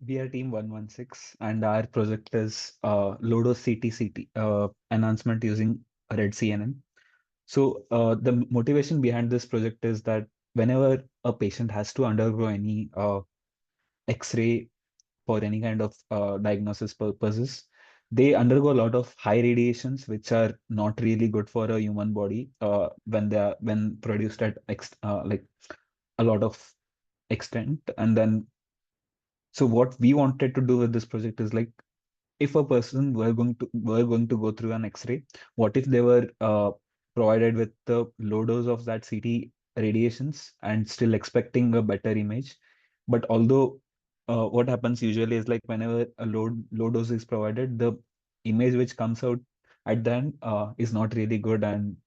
We are team 116 and our project is Lodo CTCT enhancement using Red CNN. So the motivation behind this project is that whenever a patient has to undergo any X-ray for any kind of diagnosis purposes, they undergo a lot of high radiations, which are not really good for a human body when they are when produced at like a lot of extent. And then, so what we wanted to do with this project is like, if a person were going to go through an X-ray, what if they were provided with the low dose of that CT radiations and still expecting a better image? But although what happens usually is like whenever a low dose is provided, the image which comes out at the end is not really good and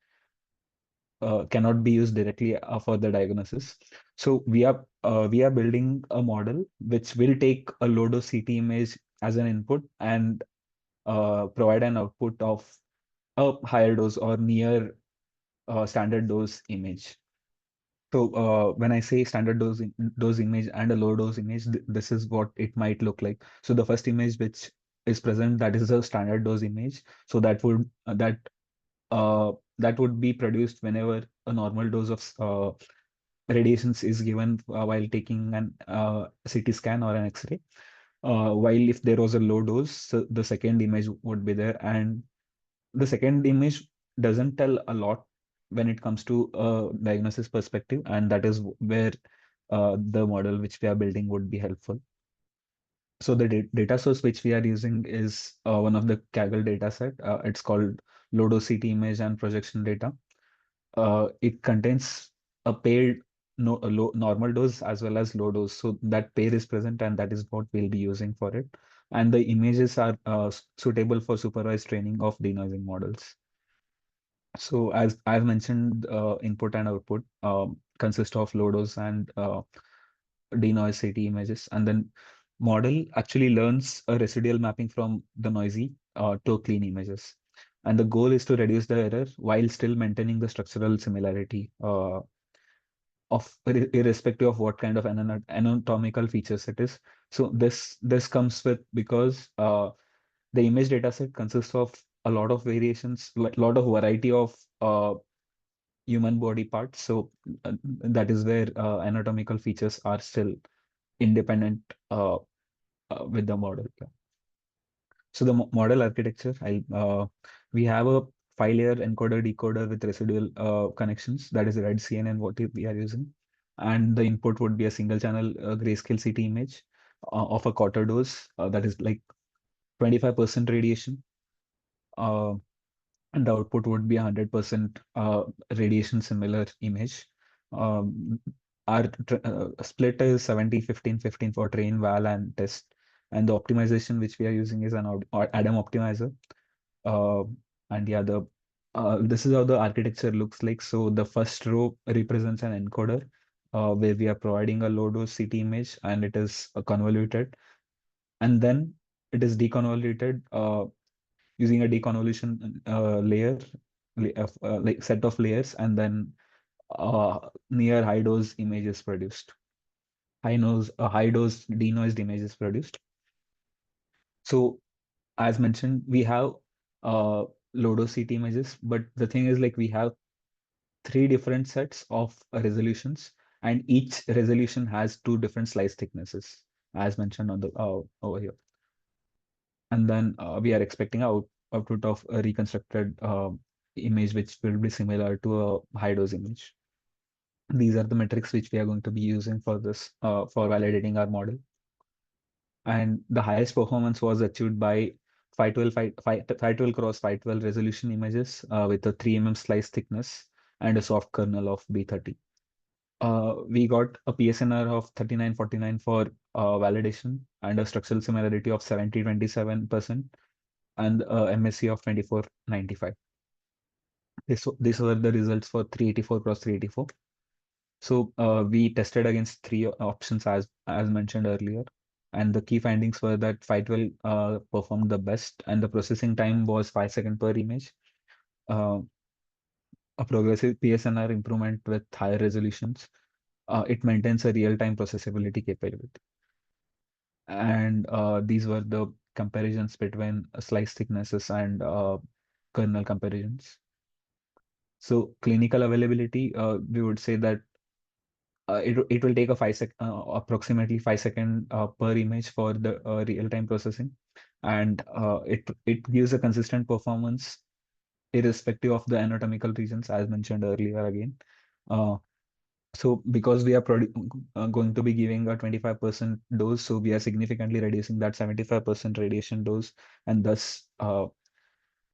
cannot be used directly for the diagnosis. So we are building a model which will take a low dose CT image as an input and provide an output of a higher dose or near standard dose image. So when I say standard dose image and a low dose image, this is what it might look like. So the first image which is present, that is a standard dose image. So uh, that would be produced whenever a normal dose of radiations is given while taking an CT scan or an X-ray. While if there was a low dose, so the second image would be there, and the second image doesn't tell a lot when it comes to a diagnosis perspective, and that is where the model which we are building would be helpful. So the data source which we are using is one of the Kaggle data set. It's called Lodo CT image and projection data. It contains a paired a normal dose as well as low dose. So that pair is present, and that is what we'll be using for it. And the images are suitable for supervised training of denoising models. So as I've mentioned, input and output consist of low dose and denoise CT images, and then model actually learns a residual mapping from the noisy to clean images. And the goal is to reduce the error while still maintaining the structural similarity of irrespective of what kind of anatomical features it is. So this comes with because the image dataset consists of a lot of variations, lot of variety of human body parts. So that is where anatomical features are still independent with the model. Yeah. So the model architecture, we have a 5-layer encoder decoder with residual connections. That is red CNN what we are using, and the input would be a single channel grayscale CT image of a quarter dose. That is like 25% radiation. Uh, and the output would be 100% radiation similar image. Um, our split is 70-15-15 for train, val, and test. And the optimization which we are using is an Adam optimizer. Uh, and yeah, this is how the architecture looks like. So the first row represents an encoder where we are providing a low dose CT image and it is convoluted. And then it is deconvoluted using a deconvolution layer, like set of layers, and then near high dose image is produced. High dose denoised image is produced. So as mentioned, we have uh, low dose CT images, but the thing is like we have three different sets of resolutions, and each resolution has two different slice thicknesses, as mentioned on the over here. And then we are expecting output of a reconstructed image which will be similar to a high dose image. These are the metrics which we are going to be using for this for validating our model. And the highest performance was achieved by 512 cross 512 resolution images with a 3 slice thickness and a soft kernel of B30. We got a PSNR of 3949 for validation and a structural similarity of 70-27% and MSC of 2495. These were the results for 384 cross 384. So we tested against three options as mentioned earlier. And the key findings were that 512 performed the best and the processing time was 5 seconds per image. Uh, a progressive PSNR improvement with higher resolutions. It maintains a real-time processability capability. And these were the comparisons between slice thicknesses and kernel comparisons. So clinical availability, we would say that it will take a approximately 5 second per image for the real time processing, and it gives a consistent performance irrespective of the anatomical regions, as mentioned earlier again. Uh, so because we are going to be giving a 25% dose, so we are significantly reducing that 75% radiation dose, and thus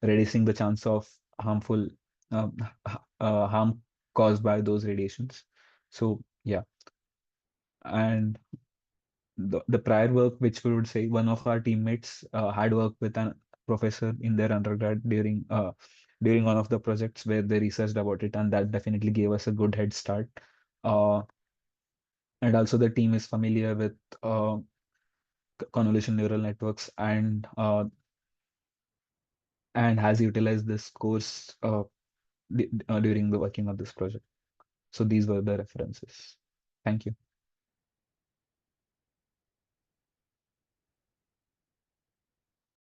reducing the chance of harmful harm caused by those radiations. So yeah, and the prior work, which we would say one of our teammates had worked with a professor in their undergrad during one of the projects where they researched about it, and that definitely gave us a good head start. Uh, and also the team is familiar with uh, convolution neural networks and has utilized this course during the working of this project. So these were the references. Thank you.